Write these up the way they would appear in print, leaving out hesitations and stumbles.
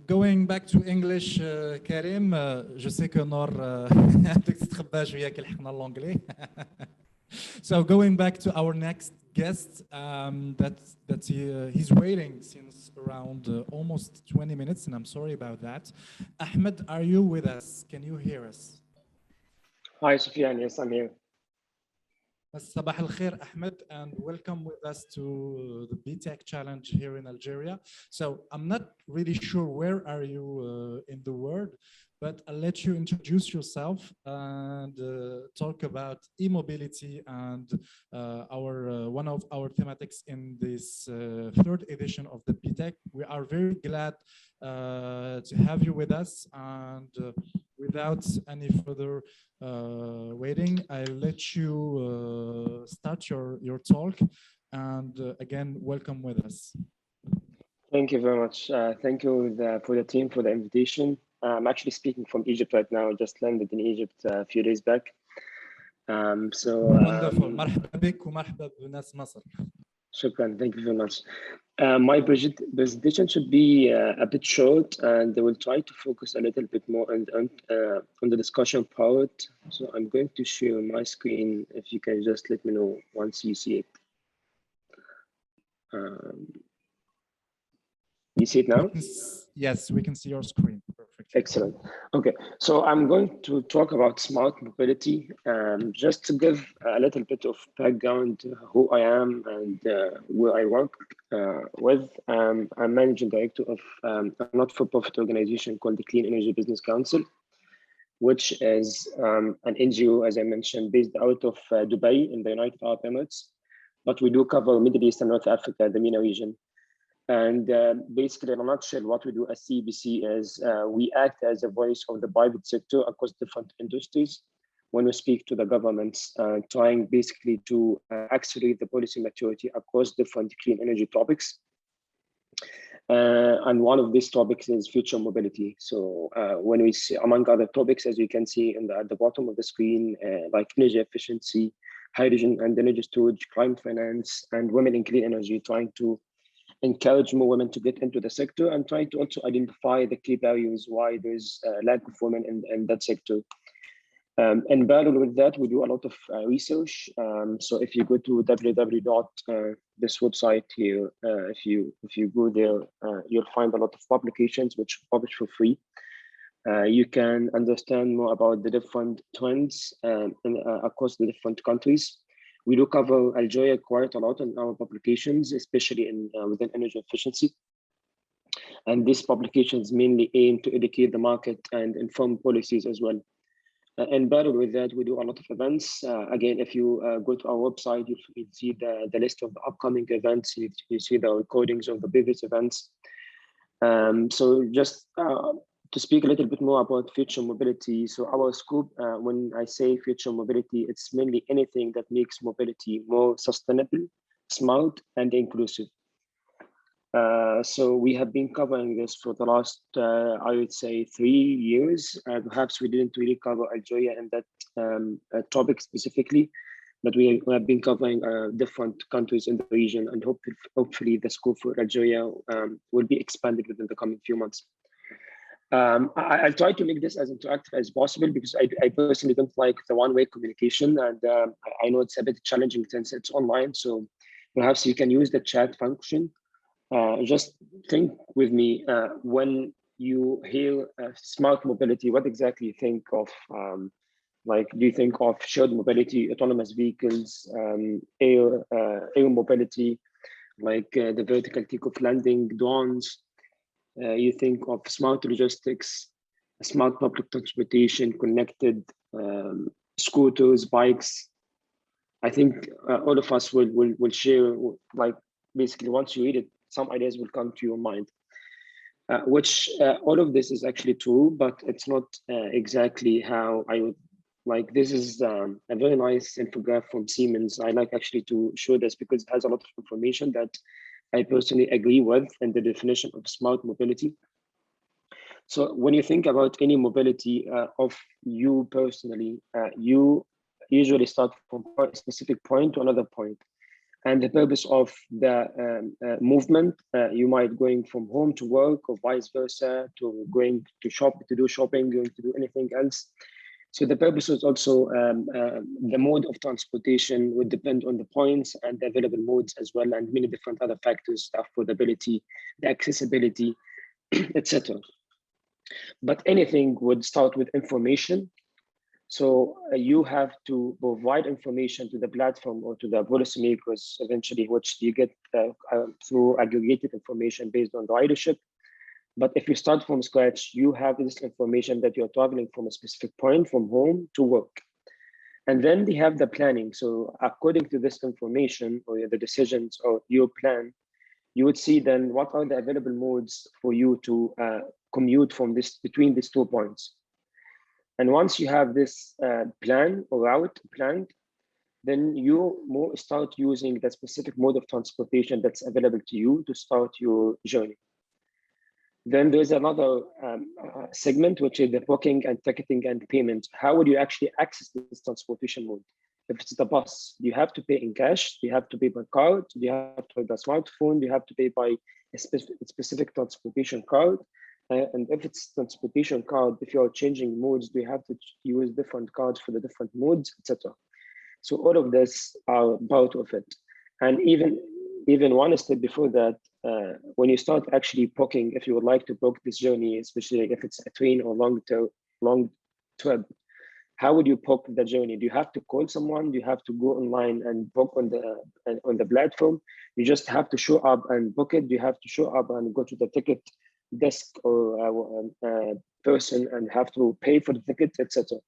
Going back to English, Karim, je sais que Nor بدك تتخبى شوية كي لحقنا l'anglais. So going back to our next guest, he's waiting since around almost 20 minutes, and I'm sorry about that. Ahmed, are you with us? Can you hear us? Hi, Sufyan. Yes, I'm here. صباح الخير Ahmed, and welcome with us to the BTEC Challenge here in Algeria. So I'm not really sure where are you in the world, but I'll let you introduce yourself and talk about e-mobility and one of our thematics in this third edition of the BTEC. We are very glad to have you with us, and without any further waiting, I'll let you start your talk, and again, welcome with us. Thank you very much. Thank you for the team for the invitation. I'm actually speaking from Egypt right now. I just landed in Egypt a few days back. Wonderful. مرحبا بك ومرحبا بناس مصر. Shukran. Thank you very much. My presentation should be a bit short, and I will try to focus a little bit more on the discussion part. So I'm going to share my screen. If you can just let me know once you see it. You see it now? Yes, we can see your screen. Perfect. Excellent. Okay, so I'm going to talk about smart mobility. Just to give a little bit of background, who I am and where I work with. I'm managing director of a not-for-profit organization called the Clean Energy Business Council, which is an NGO, as I mentioned, based out of Dubai in the United Arab Emirates. But we do cover Middle East and North Africa, the MENA region. And basically, in a nutshell, what we do as CBC is we act as a voice of the private sector across different industries when we speak to the governments, trying basically to accelerate the policy maturity across different clean energy topics. And one of these topics is future mobility. So when we see, among other topics, as you can see at the bottom of the screen, like energy efficiency, hydrogen and energy storage, climate finance, and women in clean energy, trying to encourage more women to get into the sector and trying to also identify the key barriers why there's a lack of women in that sector. In parallel with that, we do a lot of research. So if you go to this website here, if you go there, you'll find a lot of publications which are published for free. You can understand more about the different trends across the different countries. We do cover Algeria quite a lot in our publications, especially within energy efficiency. And these publications mainly aim to educate the market and inform policies as well. And parallel with that, we do a lot of events. Again, if you go to our website, you'll see the list of the upcoming events. You see the recordings of the previous events. So just to speak a little bit more about future mobility. So our scope, when I say future mobility, it's mainly anything that makes mobility more sustainable, smart, and inclusive. So we have been covering this for the last, I would say, 3 years. Perhaps we didn't really cover Algeria in that topic specifically, but we have been covering different countries in the region, and hopefully the scope for Algeria will be expanded within the coming few months. I'll try to make this as interactive as possible because I personally don't like the one-way communication, and I know it's a bit challenging since it's online. So perhaps you can use the chat function. Just think with me, when you hear smart mobility, what exactly you think of? Like, do you think of shared mobility, autonomous vehicles, air mobility, like the vertical takeoff landing, drones? You think of smart logistics, smart public transportation, connected scooters, bikes. I think all of us will share, like, basically once you read it, some ideas will come to your mind, which all of this is actually true, but it's not exactly how I would like. This is a very nice infographic from Siemens. I like actually to show this because it has a lot of information that I personally agree with in the definition of smart mobility. So when you think about any mobility of you personally, you usually start from a specific point to another point. and the purpose of the movement. You might going from home to work or vice versa, to going to shop, to do shopping, going to do anything else. So the purpose is also the mode of transportation would depend on the points and the available modes as well, and many different other factors, the affordability, the accessibility, etc. But anything would start with information. So you have to provide information to the platform or to the policymakers eventually, which you get through aggregated information based on ridership. But if you start from scratch, you have this information that you're traveling from a specific point from home to work. And then they have the planning. So according to this information or the decisions or your plan, you would see then what are the available modes for you to commute from between these 2 points. And once you have this plan or route planned, then you start using the specific mode of transportation that's available to you to start your journey. Then there's another segment, which is the booking and ticketing and payment. How would you actually access this transportation mode? If it's the bus, you have to pay in cash, you have to pay by card, you have to pay by smartphone, you have to pay by a specific transportation card. And if it's transportation card, if you're changing modes, you have to use different cards for the different modes, etc. So all of this are part of it. And even one step before that, when you start actually booking, if you would like to book this journey, especially if it's a train or long trip, how would you book the journey? Do you have to call someone? Do you have to go online and book on the platform? You just have to show up and book it. Do you have to show up and go to the ticket desk or person and have to pay for the ticket, etc.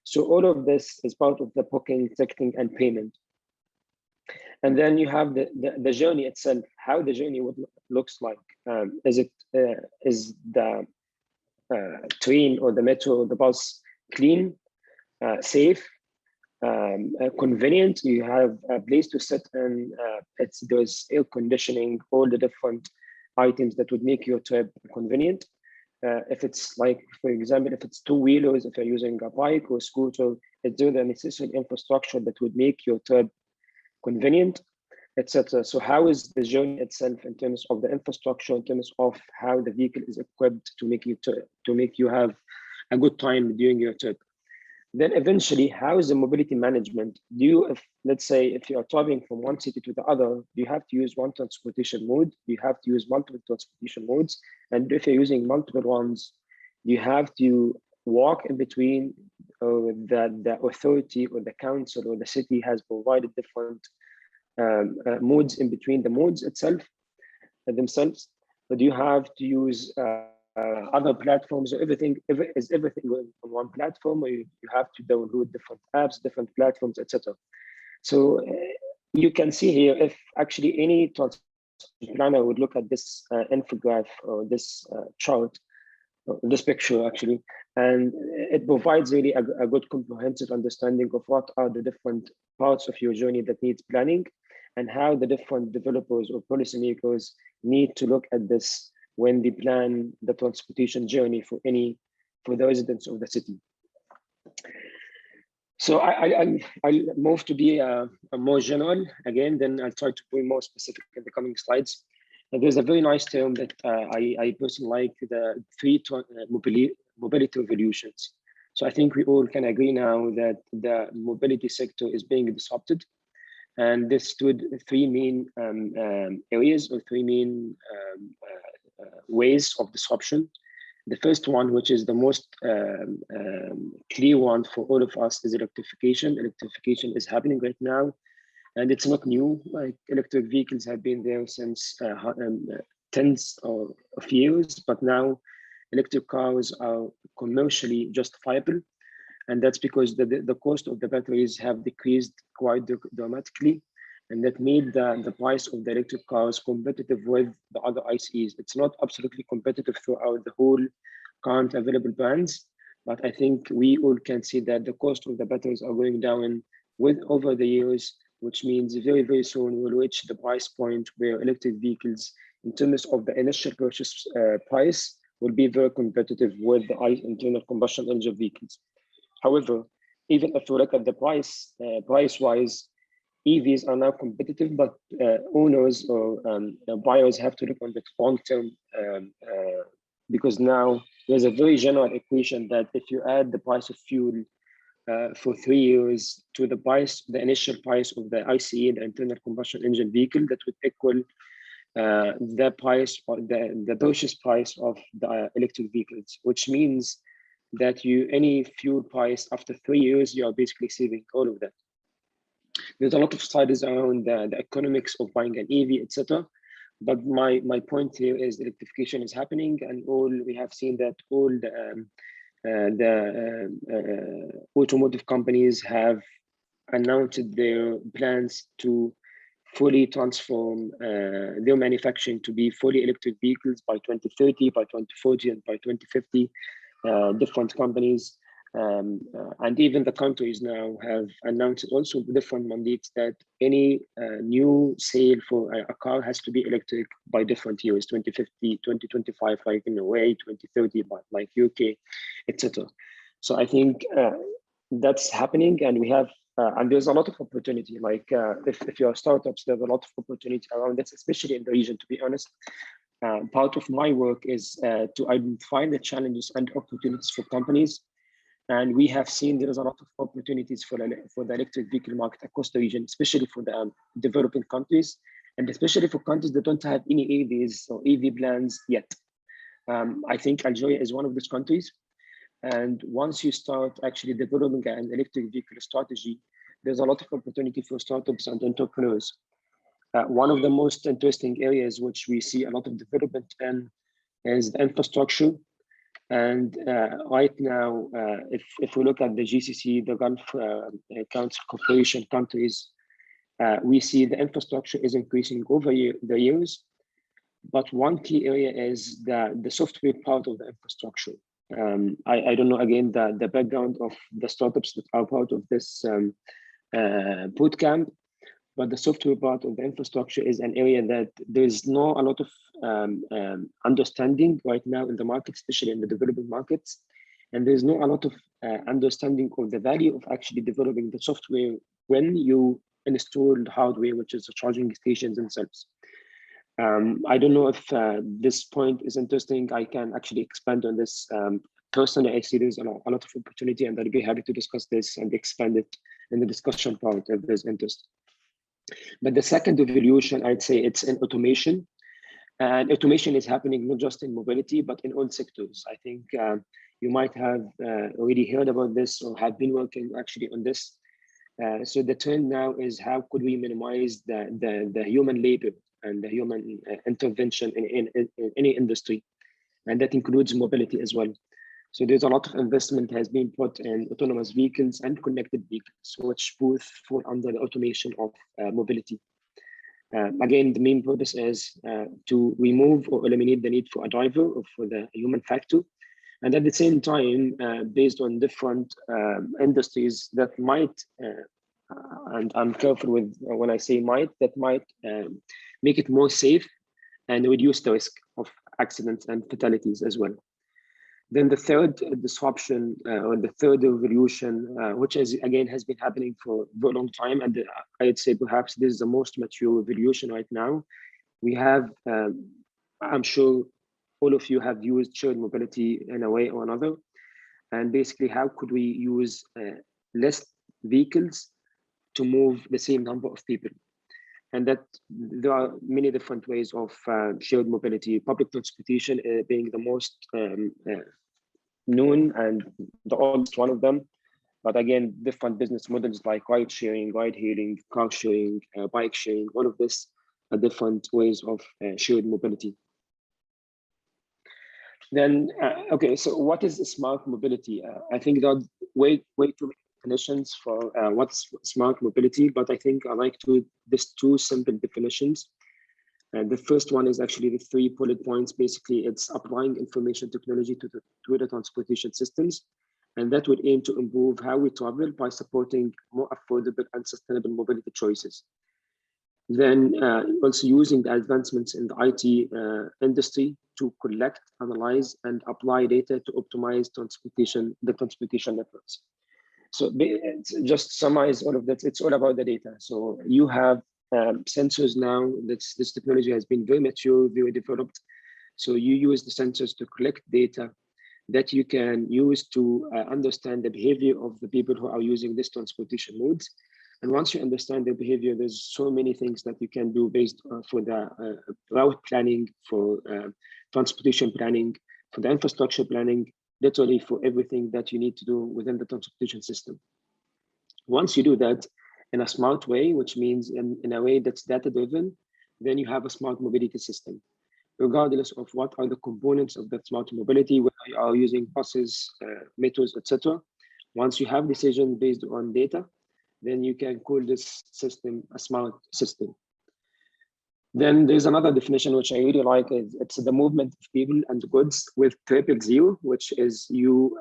So all of this is part of the booking, ticketing, and payment. And then you have the journey itself, how the journey looks like. Is the train or the metro or the bus clean, safe, convenient? You have a place to sit in. There's air conditioning, all the different items that would make your trip convenient. If it's like, for example, if it's two-wheelers, if you're using a bike or scooter, is there the necessary infrastructure that would make your trip convenient, etc. So how is the journey itself in terms of the infrastructure, in terms of how the vehicle is equipped to make you have a good time during your trip? Then eventually, how is the mobility management? Let's say if you are traveling from one city to the other, do you have to use one transportation mode? Do you have to use multiple transportation modes? And if you're using multiple ones, you have to walk in between, or the authority or the council or the city has provided different modes in between the modes themselves. But you have to use other platforms, or everything on one platform, or you have to download different apps, different platforms, etc. So you can see here, if actually any planner would look at this infographic or this chart, this picture actually, and it provides really a good comprehensive understanding of what are the different parts of your journey that needs planning, and how the different developers or policymakers need to look at this when they plan the transportation journey for the residents of the city. So I'll move to be a more general again, then I'll try to be more specific in the coming slides. And there's a very nice term that I personally like, the three mobility revolutions. So I think we all can agree now that the mobility sector is being disrupted. And this stood three main areas, or three main ways of disruption. The first one, which is the most clear one for all of us, is electrification. Electrification is happening right now, and it's not new. Like, electric vehicles have been there since tens of years, but now electric cars are commercially justifiable. And that's because the cost of the batteries have decreased quite dramatically. And that made the price of the electric cars competitive with the other ICEs. It's not absolutely competitive throughout the whole current available brands, but I think we all can see that the cost of the batteries are going down over the years, which means very, very soon we'll reach the price point where electric vehicles, in terms of the initial purchase price, will be very competitive with the internal combustion engine vehicles. However, even if you look at the price-wise, EVs are now competitive, but owners or buyers have to look on the long term because now there's a very general equation that if you add the price of fuel for 3 years to the price, the initial price of the ICE, the internal combustion engine vehicle, that would equal the price or the purchase price of the electric vehicles, which means that any fuel price after 3 years, you are basically saving all of that. There's a lot of studies around the economics of buying an EV, etc. But my point here is electrification is happening, and we have seen that all the automotive companies have announced their plans to fully transform their manufacturing to be fully electric vehicles by 2030, by 2040, and by 2050. Different companies and even the countries now have announced also different mandates that any new sale for a car has to be electric by different years, 2050, 2025, like in Norway, 2030, like UK, etc. So I think that's happening, and we have and there's a lot of opportunity. Like if you're startups, there's a lot of opportunity around this, especially in the region, to be honest. Part of my work is to identify the challenges and opportunities for companies. And we have seen there is a lot of opportunities for the electric vehicle market across the region, especially for the developing countries, and especially for countries that don't have any EVs or EV plans yet. I think Algeria is one of those countries. And once you start actually developing an electric vehicle strategy, there's a lot of opportunity for startups and entrepreneurs. One of the most interesting areas which we see a lot of development in is the infrastructure. And right now, if we look at the GCC, the Gulf Council Cooperation countries, we see the infrastructure is increasing over the years. But one key area is the software part of the infrastructure. I don't know, again, the background of the startups that are part of this bootcamp, but the software part of the infrastructure is an area that there's not a lot of understanding right now in the market, especially in the developing markets. And there's not a lot of understanding of the value of actually developing the software when you install the hardware, which is the charging stations themselves. I don't know if this point is interesting. I can actually expand on this. Personally, I see there's a lot of opportunity, and I'd be happy to discuss this and expand it in the discussion part if there's interest. But the second evolution, I'd say it's in automation. And automation is happening not just in mobility, but in all sectors. I think you might have already heard about this or have been working actually on this. So the trend now is how could we minimize the human labor and the human intervention in any industry. And that includes mobility as well. So there's a lot of investment has been put in autonomous vehicles and connected vehicles, which both fall under the automation of mobility. Again, the main purpose is to remove or eliminate the need for a driver or for the human factor. And at the same time, based on different industries that might, and I'm careful with when I say might, that might make it more safe and reduce the risk of accidents and fatalities as well. Then the third disruption or the third revolution, which is again has been happening for a very long time, and I'd say perhaps this is the most mature revolution right now. We have, I'm sure all of you have used shared mobility in a way or another, and basically how could we use less vehicles to move the same number of people? And that there are many different ways of shared mobility. Public transportation being the most known and the oldest one of them. But again, different business models like ride sharing, ride hailing, car sharing, bike sharing, all of this are different ways of shared mobility. Then, okay, so what is smart mobility? I think there are way too many definitions for what's smart mobility, but I think I like these two simple definitions. The first one is actually the 3 bullet points. Basically, it's applying information technology to the transportation systems, and that would aim to improve how we travel by supporting more affordable and sustainable mobility choices. Then also using the advancements in the IT industry to collect, analyze, and apply data to optimize the transportation networks. So just to summarize all of that, it's all about the data. So you have sensors now. This technology has been very mature, very developed. So you use the sensors to collect data that you can use to understand the behavior of the people who are using this transportation modes. And once you understand their behavior, there's so many things that you can do based for the route planning, for transportation planning, for the infrastructure planning, literally for everything that you need to do within the transportation system. Once you do that in a smart way, which means in a way that's data-driven, then you have a smart mobility system. Regardless of what are the components of that smart mobility, whether you are using buses, metros, etc. Once you have decision based on data, then you can call this system a smart system. Then there's another definition which I really like. It's the movement of people and goods with triple zero, which is you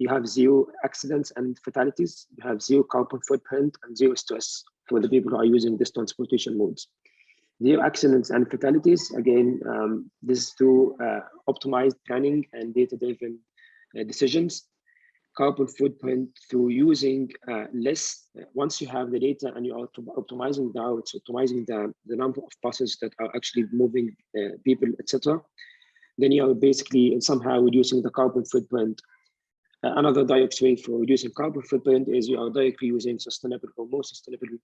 have zero accidents and fatalities, you have zero carbon footprint and zero stress for the people who are using this transportation modes. Zero accidents and fatalities, again, this is through optimized planning and data-driven decisions. Carbon footprint through using less. Once you have the data and you are optimizing the routes, optimizing the number of buses that are actually moving people, etc., then you are basically somehow reducing the carbon footprint. Another direct way for reducing carbon footprint is you are directly using sustainable or more sustainable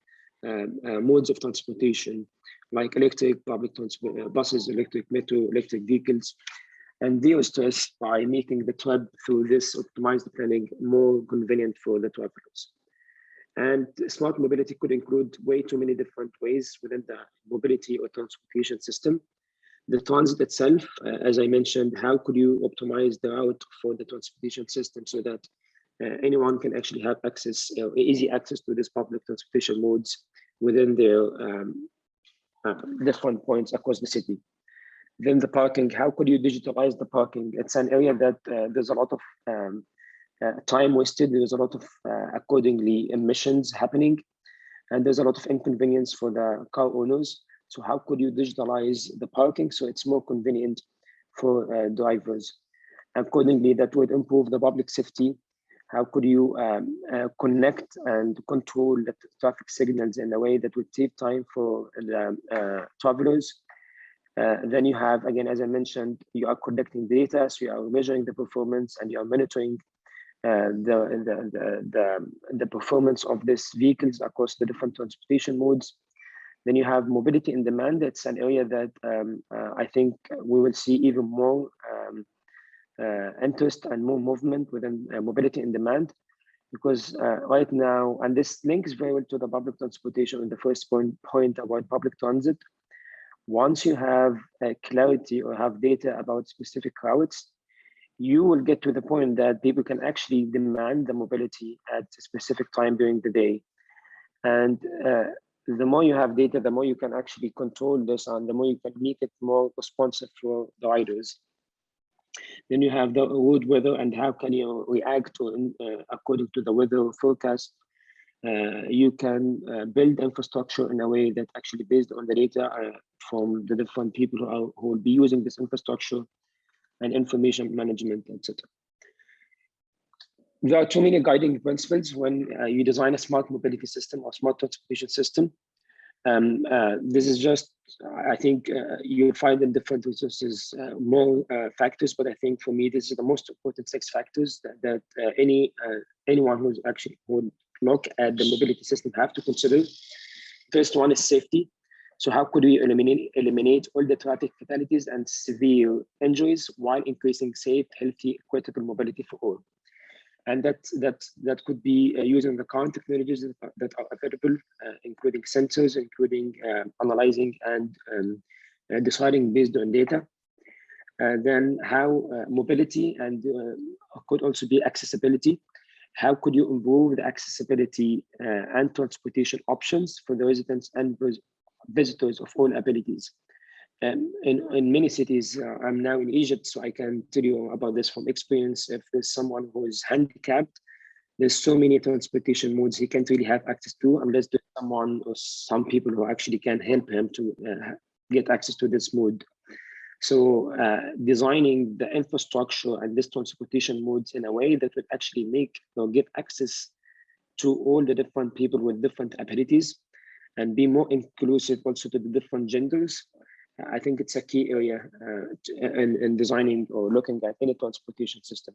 modes of transportation, like electric public transport, buses, electric metro, electric vehicles, and zero stress by making the trip through this optimized planning more convenient for the travelers. And smart mobility could include way too many different ways within the mobility or transportation system. The transit itself, as I mentioned, how could you optimize the route for the transportation system so that anyone can actually have access, easy access to these public transportation modes within their different points across the city. Then the parking, how could you digitalize the parking? It's an area that there's a lot of time wasted. There's a lot of accordingly emissions happening, and there's a lot of inconvenience for the car owners. So how could you digitalize the parking so it's more convenient for drivers? Accordingly, that would improve the public safety. How could you connect and control the traffic signals in a way that would save time for the travelers? Then you have, again, as I mentioned, you are collecting data, so you are measuring the performance and you are monitoring the performance of these vehicles across the different transportation modes. Then you have mobility in demand. It's an area that I think we will see even more interest and more movement within mobility in demand, because right now, and this links very well to the public transportation in the first point about public transit. Once you have clarity or have data about specific routes, you will get to the point that people can actually demand the mobility at a specific time during the day. And the more you have data, the more you can actually control this and the more you can make it more responsive for the riders. Then you have the road weather and how can you react to, according to the weather forecast. You can build infrastructure in a way that actually based on the data from the different people who will be using this infrastructure and information management, etc. There are too many guiding principles when you design a smart mobility system or smart transportation system. This is just, I think you'll find in different resources more factors, but I think for me, this is the most important 6 factors that anyone who's actually would look at the mobility system have to consider. First one is safety. So how could we eliminate all the traffic fatalities and severe injuries while increasing safe, healthy, equitable mobility for all? And that could be using the current technologies that are available, including sensors, including analyzing and deciding based on data. Then how mobility and could also be accessibility. How could you improve the accessibility and transportation options for the residents and visitors of all abilities? In many cities, I'm now in Egypt, so I can tell you about this from experience. If there's someone who is handicapped, there's so many transportation modes he can't really have access to unless there's someone or some people who actually can help him to get access to this mode. So designing the infrastructure and this transportation modes in a way that would actually make or give access to all the different people with different abilities and be more inclusive also to the different genders. I think it's a key area in designing or looking at any transportation system.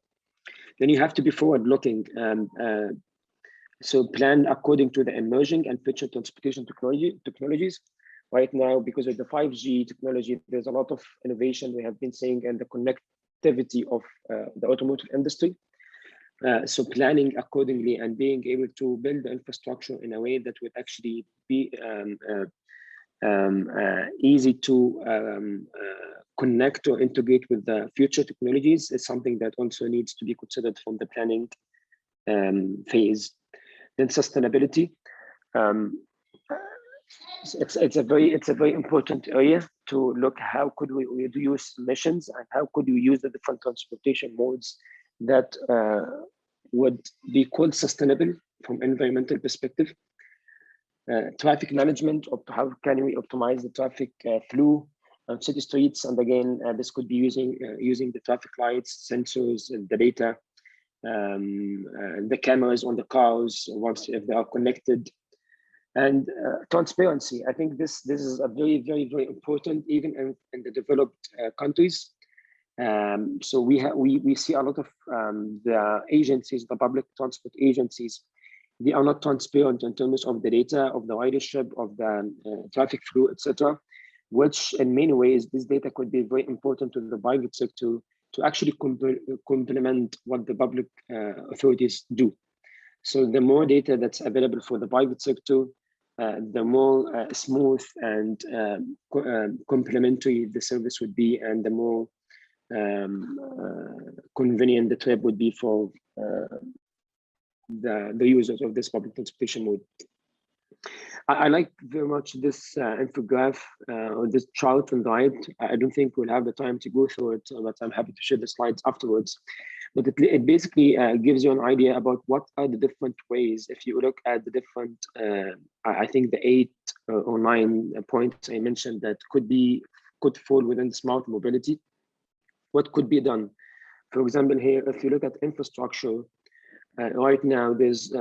Then you have to be forward-looking, so plan according to the emerging and future transportation technologies. Right now, because of the 5G technology, there's a lot of innovation we have been seeing in the connectivity of the automotive industry. So planning accordingly and being able to build the infrastructure in a way that would actually be easy to connect or integrate with the future technologies is something that also needs to be considered from the planning phase. Then sustainability. It's a very important area to look how could we reduce emissions and how could we use the different transportation modes that would be called sustainable from environmental perspective. Traffic management, of how can we optimize the traffic flow on city streets, and again this could be using the traffic lights, sensors, and the data, the cameras on the cars once if they are connected. And transparency, I think this is a very important even in the developed countries. So we see a lot of the agencies, the public transport agencies, they are not transparent in terms of the data, of the ridership, of the traffic flow, etc. Which in many ways, this data could be very important to the private sector to actually complement what the public authorities do. So the more data that's available for the private sector, the more smooth and complementary the service would be, and the more convenient the trip would be for the users of this public transportation mode. I like very much this infographic or this chart on the right. I don't think we'll have the time to go through it, but I'm happy to share the slides afterwards. But it basically gives you an idea about what are the different ways. If you look at the different, I think the 8 or 9 points I mentioned that could fall within smart mobility. What could be done? For example, here, if you look at infrastructure, right now there's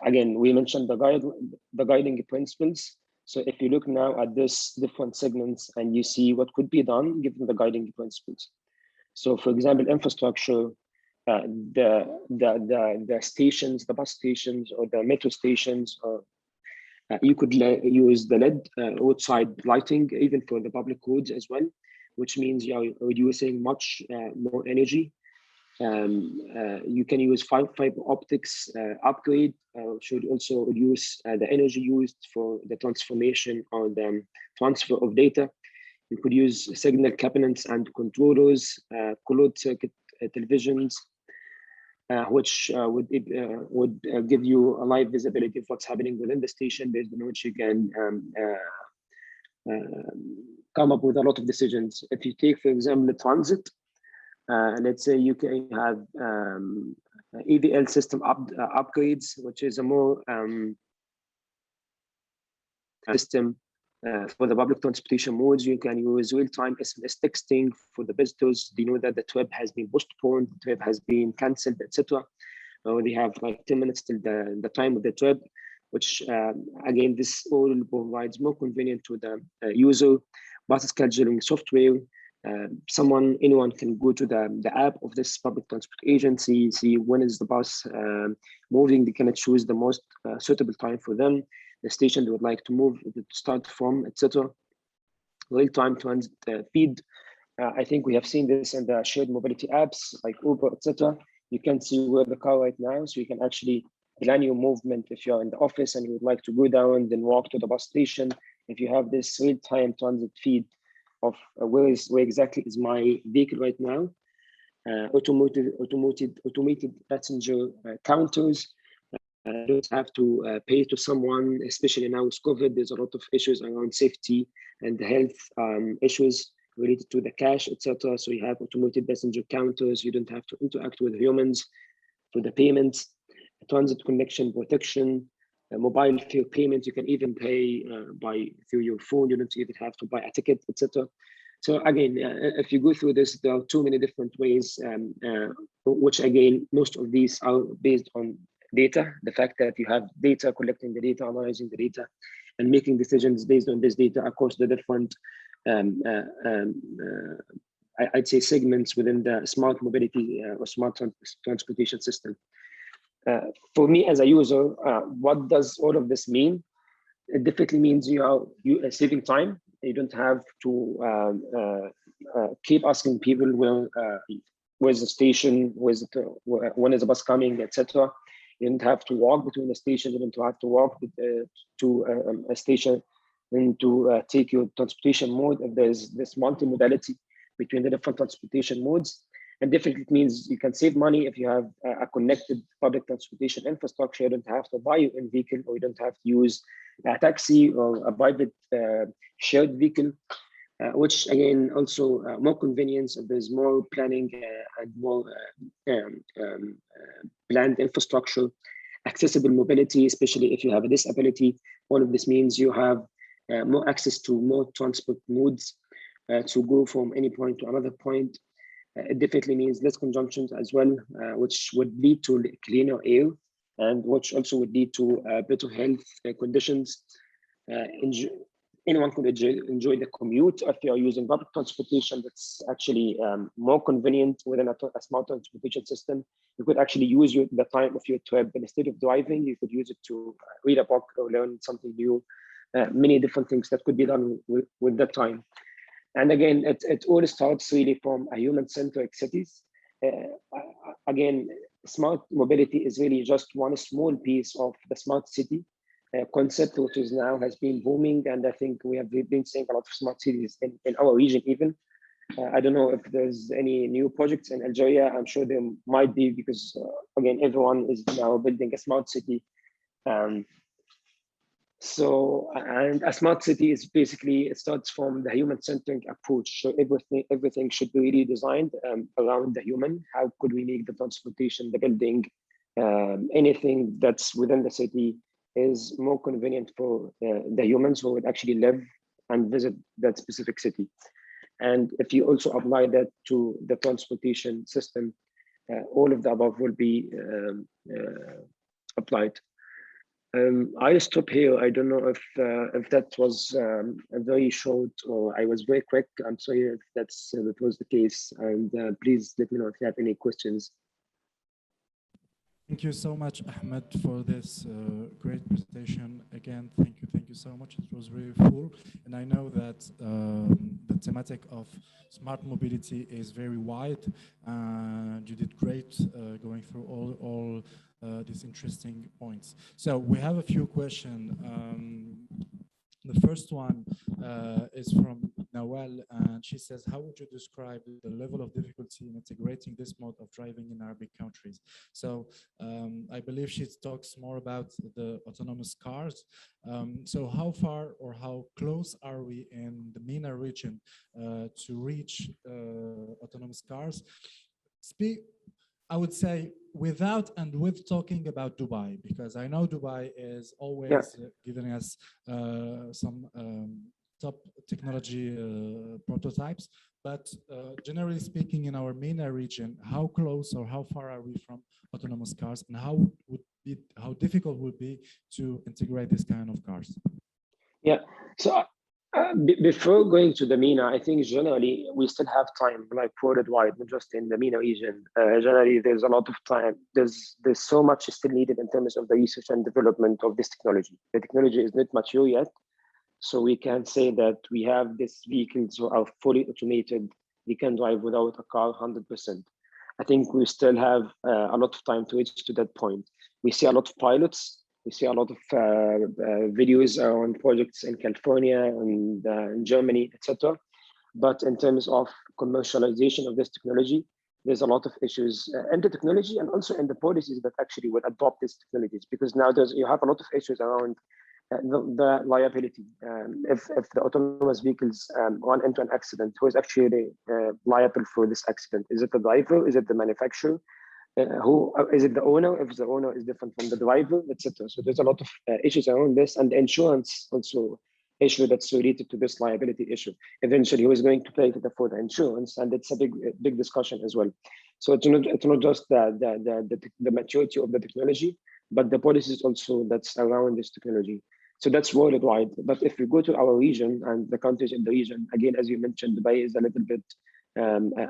again we mentioned the guiding principles. So if you look now at this different segments and you see what could be done given the guiding principles. So for example, infrastructure, the stations, the bus stations or the metro stations, or you could use the LED roadside lighting even for the public roads as well, which means you're reducing much more energy. You can use fiber optics upgrade, should also reduce the energy used for the transformation or the transfer of data. You could use signal cabinets and controllers, closed circuit televisions, which would give you a live visibility of what's happening within the station, based on which you can come up with a lot of decisions. If you take, for example, the transit, let's say you can have EVL system upgrades, which is a more system for the public transportation modes. You can use real-time SMS texting for the visitors. They know that the trip has been postponed, the trip has been cancelled, etc. Or they have like 10 minutes till the time of the trip, which again, this all provides more convenient to the user. Bus scheduling software. Anyone can go to the app of this public transport agency, see when is the bus moving. They can choose the most suitable time for them, the station they would like to move, to start from, etc. Real-time transit feed. I think we have seen this in the shared mobility apps like Uber, etc. You can see where the car right now, so you can actually plan your movement if you're in the office and you would like to go down, then walk to the bus station. If you have this real-time transit feed of where exactly is my vehicle right now, automated passenger counters. Don't have to pay to someone, especially now with COVID. There's a lot of issues around safety and health issues related to the cash, etc. So you have automated passenger counters. You don't have to interact with humans for the payments. Transit connection protection, mobile fare payments. You can even pay through your phone. You don't even have to buy a ticket, etc. So again, if you go through this, there are too many different ways, which again, most of these are based on data, the fact that you have data, collecting the data, analyzing the data, and making decisions based on this data across the different, I'd say, segments within the smart mobility or smart transportation system. For me as a user, what does all of this mean? It definitely means you are saving time. You don't have to keep asking people, well, where's the station, when is the bus coming, etc. You don't have to walk between the stations. You don't have to walk to a station and to take your transportation mode. If there's this multimodality between the different transportation modes, and definitely it means you can save money if you have a connected public transportation infrastructure. You don't have to buy your own vehicle, or you don't have to use a taxi or a private shared vehicle, which again also more convenience if there's more planning and more planned infrastructure, accessible mobility, especially if you have a disability. All of this means you have more access to more transport modes to go from any point to another point. It definitely means less consumptions as well, which would lead to cleaner air, and which also would lead to better health conditions. Anyone could enjoy the commute if you are using public transportation. That's actually more convenient within a smart transportation system. You could actually use the time of your trip, and instead of driving, you could use it to read a book or learn something new. Many different things that could be done with that time. And again, it all starts really from a human-centric cities. Again, smart mobility is really just one small piece of the smart city concept, which is now has been booming. And I think we've been seeing a lot of smart cities in our region even. I don't know if there's any new projects in Algeria. I'm sure there might be, because again, everyone is now building a smart city. And a smart city is basically, it starts from the human-centric approach. So everything should be really designed around the human. How could we make the transportation, the building, anything that's within the city is more convenient for the humans who would actually live and visit that specific city. And if you also apply that to the transportation system, all of the above will be applied. I'll stop here. I don't know if that was a very short, or I was very quick. I'm sorry if that was the case. And please let me know if you have any questions. Thank you so much, Ahmed, for this great presentation. Again, thank you so much. It was really full. And I know that the thematic of smart mobility is very wide. And you did great going through all these interesting points. So we have a few questions. The first one is from Nawal, and she says, how would you describe the level of difficulty in integrating this mode of driving in Arabic countries? So I believe she talks more about the autonomous cars. So how far or how close are we in the MENA region to reach autonomous cars? I would say without and with talking about Dubai, because I know Dubai is always giving us some top technology prototypes, but generally speaking, in our MENA region, how close or how far are we from autonomous cars, and how difficult would it be to integrate this kind of cars? Yeah, so before going to the MENA, I think generally we still have time, like worldwide, not just in the MENA region. Generally, there's a lot of time. There's so much still needed in terms of the research and development of this technology. The technology is not mature yet, so we can say that we have these vehicles who are fully automated. They can drive without a car 100%. I think we still have a lot of time to reach to that point. We see a lot of pilots. We see a lot of videos on projects in California and in Germany, etc. But in terms of commercialization of this technology, there's a lot of issues in the technology and also in the policies that actually would adopt these technologies, because now you have a lot of issues around the liability. If the autonomous vehicles run into an accident, who is actually liable for this accident? Is it the driver? Is it the manufacturer? Who is it? The owner? If the owner is different from the driver, etc. So there's a lot of issues around this, and the insurance also issue that's related to this liability issue. Eventually, who is going to pay for the insurance, and it's a big discussion as well. So it's not just the maturity of the technology, but the policies also that's around this technology. So that's worldwide. But if we go to our region and the countries in the region, again, as you mentioned, Dubai is a little bit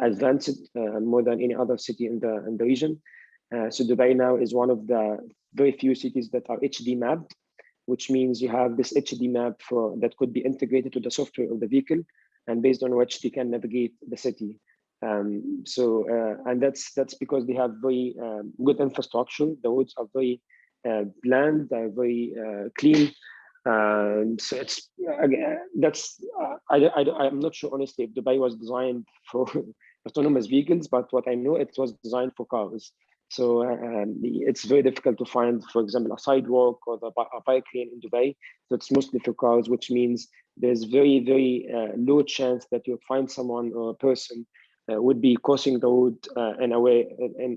advanced more than any other city in the region. So Dubai now is one of the very few cities that are HD mapped, which means you have this HD map that could be integrated to the software of the vehicle, and based on which they can navigate the city. And that's because they have very good infrastructure. The roads are very planned, they're very clean. So it's again, I'm not sure honestly if Dubai was designed for autonomous vehicles, but what I know, it was designed for cars. So it's very difficult to find, for example, a sidewalk or a bike lane in Dubai. So it's mostly for cars, which means there's very, very low chance that you'll find someone or a person would be crossing the road in a way,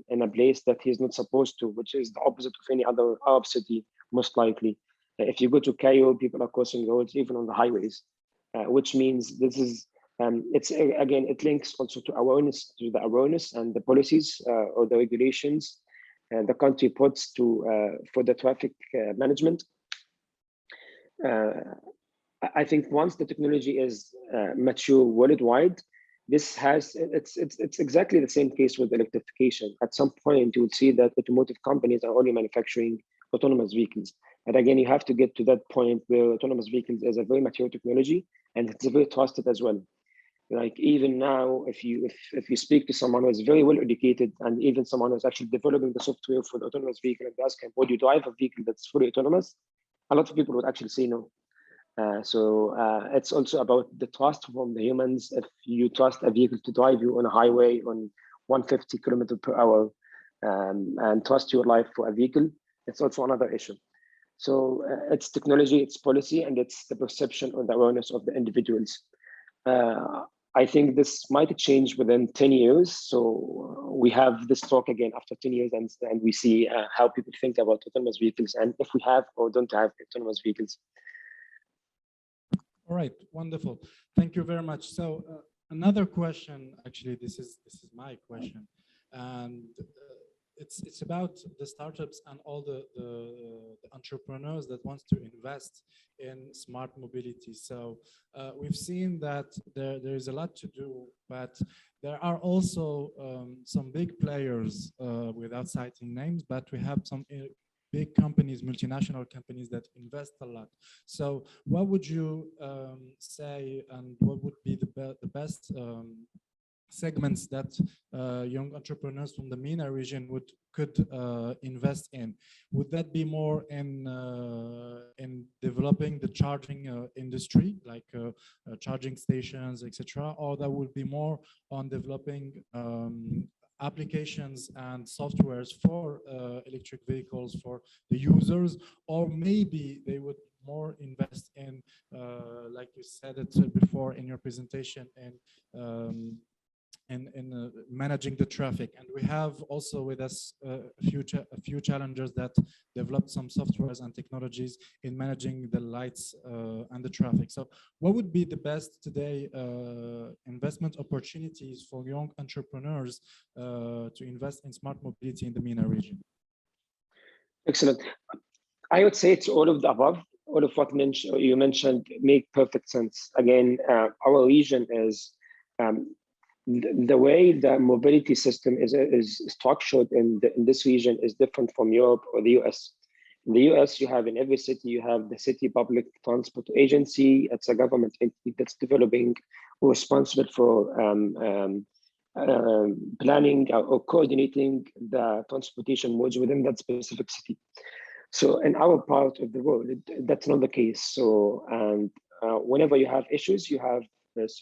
in a place that he's not supposed to, which is the opposite of any other Arab city, most likely. If you go to Cairo, people are crossing roads even on the highways, which means this is it's again, it links also to the awareness and the policies or the regulations the country puts for the traffic management. I think once the technology is mature worldwide, it's exactly the same case with electrification. At some point, you will see that automotive companies are only manufacturing autonomous vehicles. And again, you have to get to that point where autonomous vehicles is a very mature technology and it's very trusted as well. Like even now, if you speak to someone who is very well educated and even someone who's actually developing the software for the autonomous vehicle and ask him, would you drive a vehicle that's fully autonomous? A lot of people would actually say no. So it's also about the trust from the humans. If you trust a vehicle to drive you on a highway on 150 kilometers per hour and trust your life for a vehicle, it's also another issue. So it's technology, it's policy, and it's the perception or the awareness of the individuals. I think this might change within 10 years. So we have this talk again after 10 years and we see how people think about autonomous vehicles and if we have or don't have autonomous vehicles. All right, wonderful. Thank you very much. So another question, actually, this is my question, and it's about the startups and all the entrepreneurs that wants to invest in smart mobility. So we've seen that there is a lot to do, but there are also some big players, without citing names, but we have some big companies, multinational companies that invest a lot. So what would you say, and what would be the best segments that young entrepreneurs from the MENA region could invest in? Would that be more in developing the charging industry, like charging stations, etc., or that would be more on developing applications and softwares for electric vehicles for the users, or maybe they would more invest in, like you said it before in your presentation, in managing the traffic? And we have also with us a few challengers that developed some softwares and technologies in managing the lights and the traffic. So what would be the best today investment opportunities for young entrepreneurs to invest in smart mobility in the MENA region? Excellent. I would say it's all of the above. All of what you mentioned make perfect sense. Again, our region is the way the mobility system is structured in this region is different from Europe or the US. In the US, you have in every city, you have the city public transport agency. It's a government entity that's developing or responsible for planning or coordinating the transportation modes within that specific city. So in our part of the world, that's not the case. So, and whenever you have issues, you have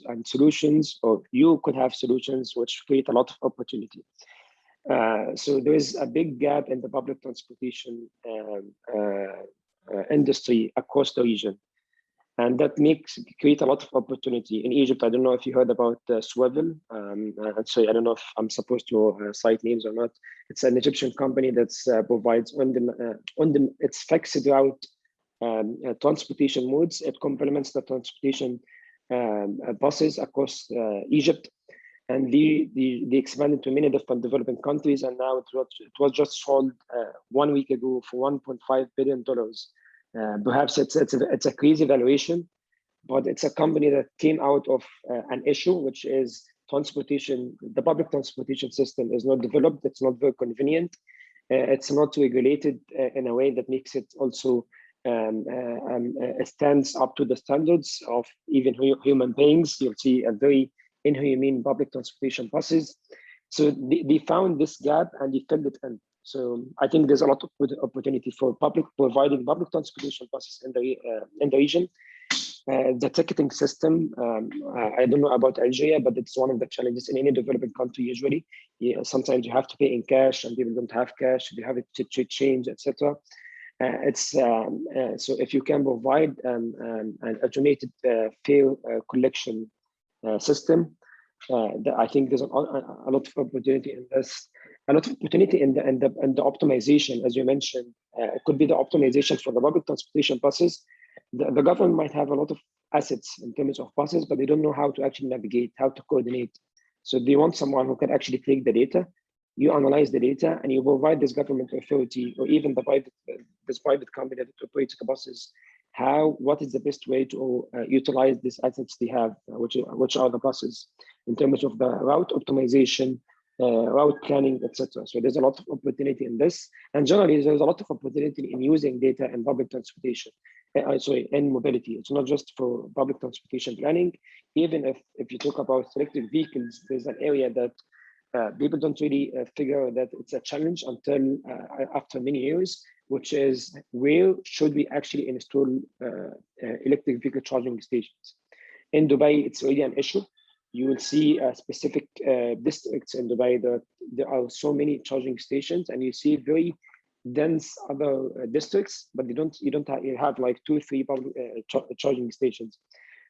and solutions, or you could have solutions which create a lot of opportunity. So there is a big gap in the public transportation industry across the region. And that create a lot of opportunity. In Egypt, I don't know if you heard about Swivel. Sorry, I don't know if I'm supposed to cite names or not. It's an Egyptian company that provides it's fixed route transportation modes. It complements the transportation buses across Egypt. and they expanded to many different developing countries, and now it was just sold 1 week ago for $1.5 billion. Perhaps it's a crazy valuation, but it's a company that came out of an issue, which is transportation. The public transportation system is not developed. It's not very convenient. It's not regulated in a way that makes it also it stands up to the standards of even human beings. You'll see a very inhumane public transportation buses. So they found this gap and they filled it in. So I think there's a lot of opportunity for providing public transportation buses in the region. The ticketing system, I don't know about Algeria, but it's one of the challenges in any developing country usually. Sometimes you have to pay in cash and people don't have cash, they have it to change, etc. So if you can provide an automated fare collection system, I think there's a lot of opportunity in this. A lot of opportunity in the optimization, as you mentioned. It could be the optimization for the public transportation buses. The government might have a lot of assets in terms of buses, but they don't know how to actually navigate, how to coordinate. So they want someone who can actually take the data, you analyze the data, and you provide this government authority or even this private company that operates the buses, what is the best way to utilize these assets they have, which are the buses, in terms of the route optimization, route planning, etc. So there's a lot of opportunity in this, and generally there's a lot of opportunity in using data in public transportation. In mobility. It's not just for public transportation planning. Even if you talk about electric vehicles, there's an area that people don't really figure that it's a challenge until after many years, which is where should we actually install electric vehicle charging stations. In Dubai, it's already an issue. You will see specific districts in Dubai that there are so many charging stations, and you see very dense other districts, but you have like 2 or 3 public charging stations.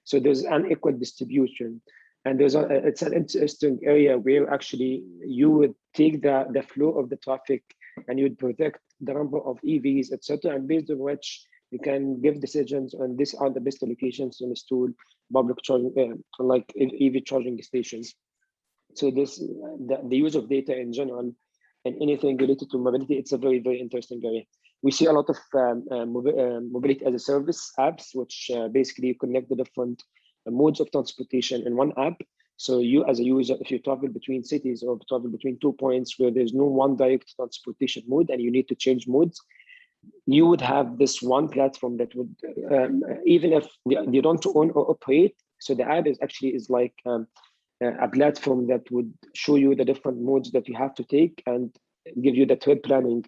So there's unequal distribution, and it's an interesting area where actually you would take the flow of the traffic and you would protect the number of EVs, etc., and based on which you can give decisions on these are the best locations to install public charging, like EV charging stations. So the use of data in general and anything related to mobility, it's a very, very interesting area. We see a lot of mobility as a service apps, which basically connect the different modes of transportation in one app. So you as a user, if you travel between cities or travel between 2 points where there's no one direct transportation mode and you need to change modes, you would have this one platform that would, even if you don't own or operate, so the app is like a platform that would show you the different modes that you have to take and give you the trip planning.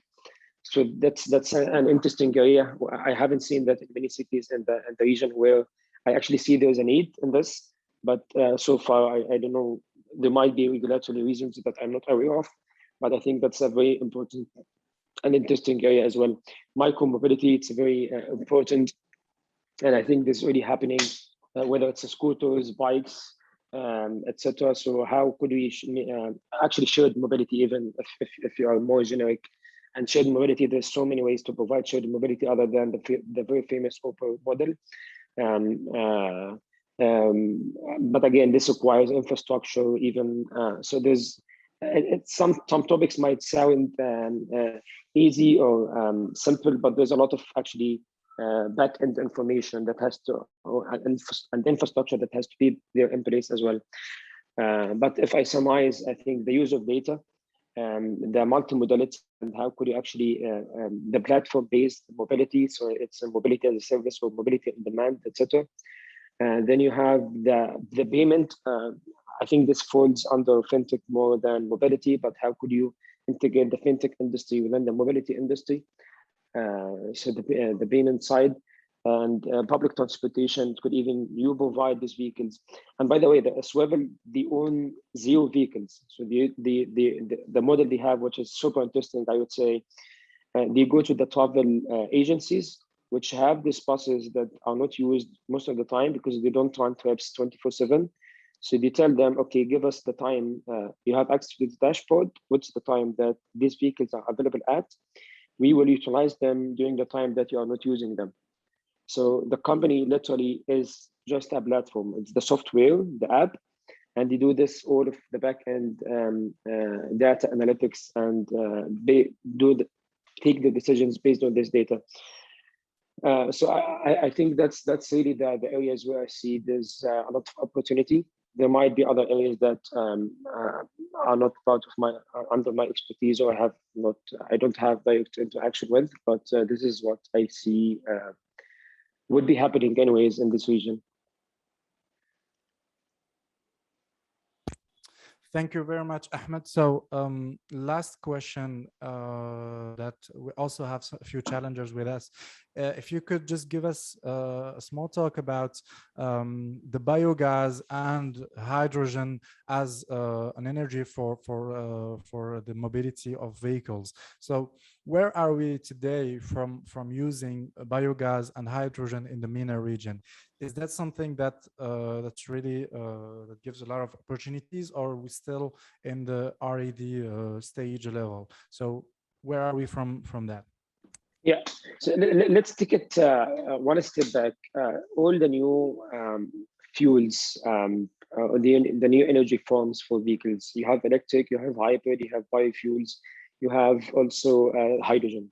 So that's an interesting area. I haven't seen that in many cities in the region where I actually see there's a need in this, but so far I don't know. There might be regulatory reasons that I'm not aware of, but I think that's a very important and interesting area as well. Micro-mobility, it's very important, and I think this is already happening, whether it's scooters, bikes, etc. So how could we actually shared mobility, even if you are more generic? And shared mobility, there's so many ways to provide shared mobility other than the very famous Uber model. But again, this requires infrastructure. Even so, there's some topics might sound easy or simple, but there's a lot of actually back-end information that has to, and infrastructure that has to be there in place as well. But if I summarize, I think the use of data, the multimodality, and how could you actually, the platform-based mobility, so it's a mobility as a service or mobility on demand, etc. Then you have the payment. I think this falls under fintech more than mobility, but how could you integrate the fintech industry within the mobility industry? So the payment side and public transportation could even you provide these vehicles. And by the way, the Swivel, they own 0 vehicles. So the model they have, which is super interesting, I would say, they go to the travel agencies, which have these buses that are not used most of the time because they don't run trips 24/7. So they tell them, okay, give us the time. You have access to the dashboard. What's the time that these vehicles are available at? We will utilize them during the time that you are not using them. So the company literally is just a platform. It's the software, the app, and they do this all of the back-end data analytics, and they take the decisions based on this data. So I think that's really the areas where I see there's a lot of opportunity. There might be other areas that are not part of my under my expertise, or I don't have direct interaction with. But this is what I see would be happening anyways in this region. Thank you very much, Ahmed. So last question that we also have a few challengers with us. If you could just give us a small talk about the biogas and hydrogen as an energy for the mobility of vehicles. So where are we today from using biogas and hydrogen in the MENA region? Is that something that that's really that gives a lot of opportunities, or are we still in the R&D stage level? So where are we from that? Yeah, so let's take it one step back. All the new fuels, the new energy forms for vehicles. You have electric, you have hybrid, you have biofuels, you have also hydrogen.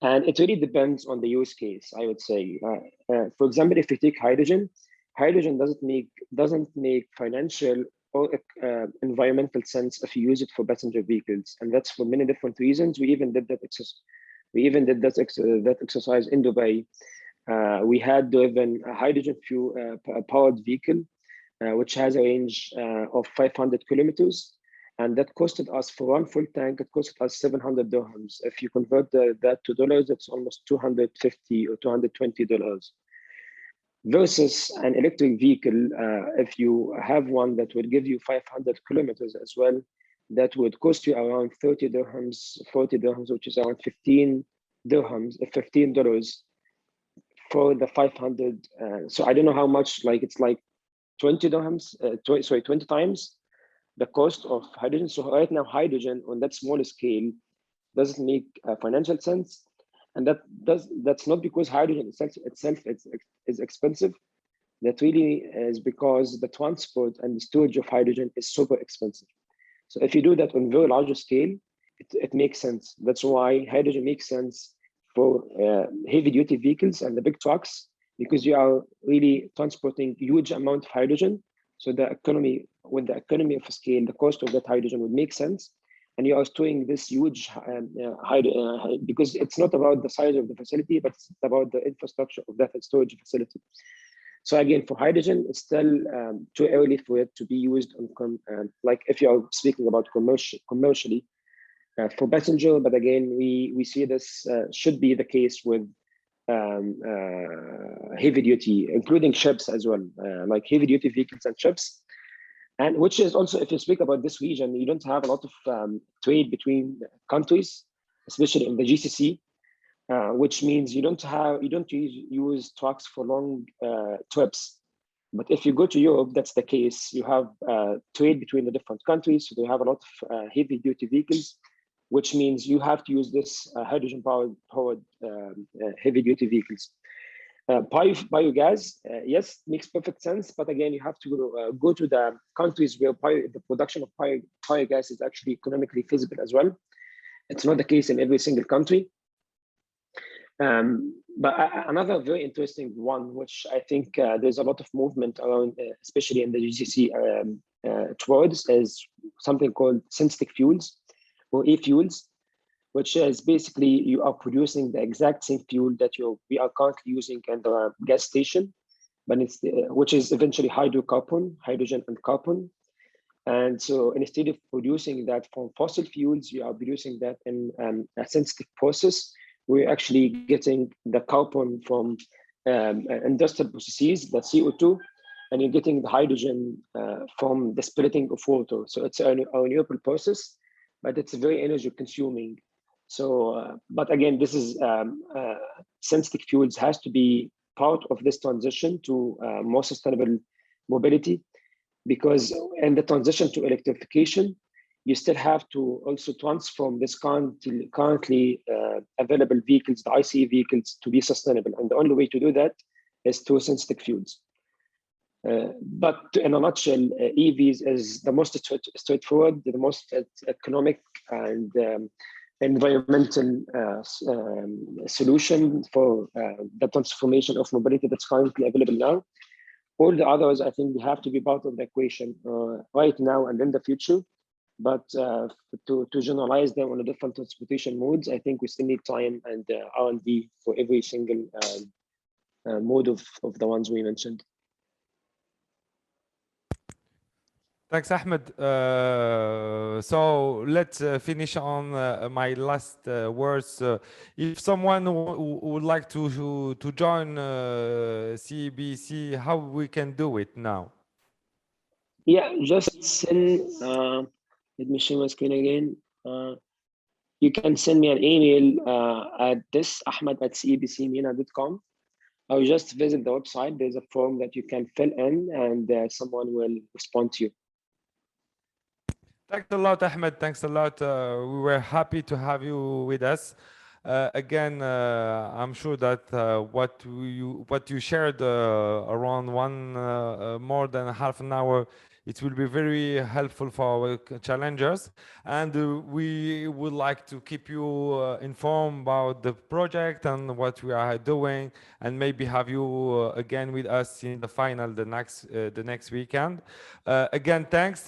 And it really depends on the use case, I would say. For example, if you take hydrogen, hydrogen doesn't make financial or environmental sense if you use it for passenger vehicles, and that's for many different reasons. We even did that exercise in Dubai. We had driven a hydrogen fuel powered vehicle, which has a range of 500 kilometers. And that costed us, for one full tank, it costed us 700 dirhams. If you convert that to dollars, it's almost $250 or $220. Versus an electric vehicle, if you have one that will give you 500 kilometers as well, that would cost you around 30 dirhams, 40 dirhams, which is around 15 dirhams, $15 for the 500. So I don't know how much, like it's like 20 dirhams, 20 times the cost of hydrogen. So right now, hydrogen on that smaller scale doesn't make financial sense, and that's not because hydrogen itself is expensive. That really is because the transport and the storage of hydrogen is super expensive. So if you do that on very larger scale, it makes sense. That's why hydrogen makes sense for heavy duty vehicles and the big trucks, because you are really transporting huge amount of hydrogen. So with the economy of scale, the cost of that hydrogen would make sense. And you are storing this huge because it's not about the size of the facility, but it's about the infrastructure of that storage facility. So again, for hydrogen, it's still too early for it to be used on like if you're speaking about commercially for passenger. But again, we see this should be the case with heavy duty, including ships as well, like heavy duty vehicles and ships. And which is also, if you speak about this region, you don't have a lot of trade between countries, especially in the GCC, which means you don't use trucks for long trips. But if you go to Europe, that's the case. You have trade between the different countries, so they have a lot of heavy duty vehicles, which means you have to use this hydrogen powered heavy duty vehicles. Biogas, yes, makes perfect sense. But again, you have to go to the countries where the production of biogas is actually economically feasible as well. It's not the case in every single country. But another very interesting one, which I think there's a lot of movement around, especially in the GCC towards, is something called synthetic fuels or e-fuels, which is basically you are producing the exact same fuel that we are currently using in the gas station, but which is eventually hydrocarbon, hydrogen and carbon. And so instead of producing that from fossil fuels, you are producing that in a synthetic process. We're actually getting the carbon from industrial processes, the CO2, and you're getting the hydrogen from the splitting of water. So it's a renewable process, but it's very energy consuming. So, but again, this is synthetic fuels has to be part of this transition to more sustainable mobility, because in the transition to electrification, you still have to also transform this currently available vehicles, the ICE vehicles, to be sustainable. And the only way to do that is through synthetic fuels. But in a nutshell, EVs is the most straightforward, the most economic and environmental solution for the transformation of mobility that's currently available now. All the others, I think, they have to be part of the equation right now and in the future. But to generalize them on the different transportation modes, I think we still need time and R&D for every single mode of the ones we mentioned. Thanks, Ahmed. So let's finish on my last words. If someone would like to join CBC, how we can do it now? Yeah, just send. Let me share my screen again. You can send me an email at this ahmed@cebcmena.com. or just visit the website. There's a form that you can fill in, and someone will respond to you. Thanks a lot, Ahmed. Thanks a lot. We were happy to have you with us. Again, I'm sure that what you shared around more than half an hour, it will be very helpful for our challengers, and we would like to keep you informed about the project and what we are doing, and maybe have you again with us in the final the next weekend. Again, thanks.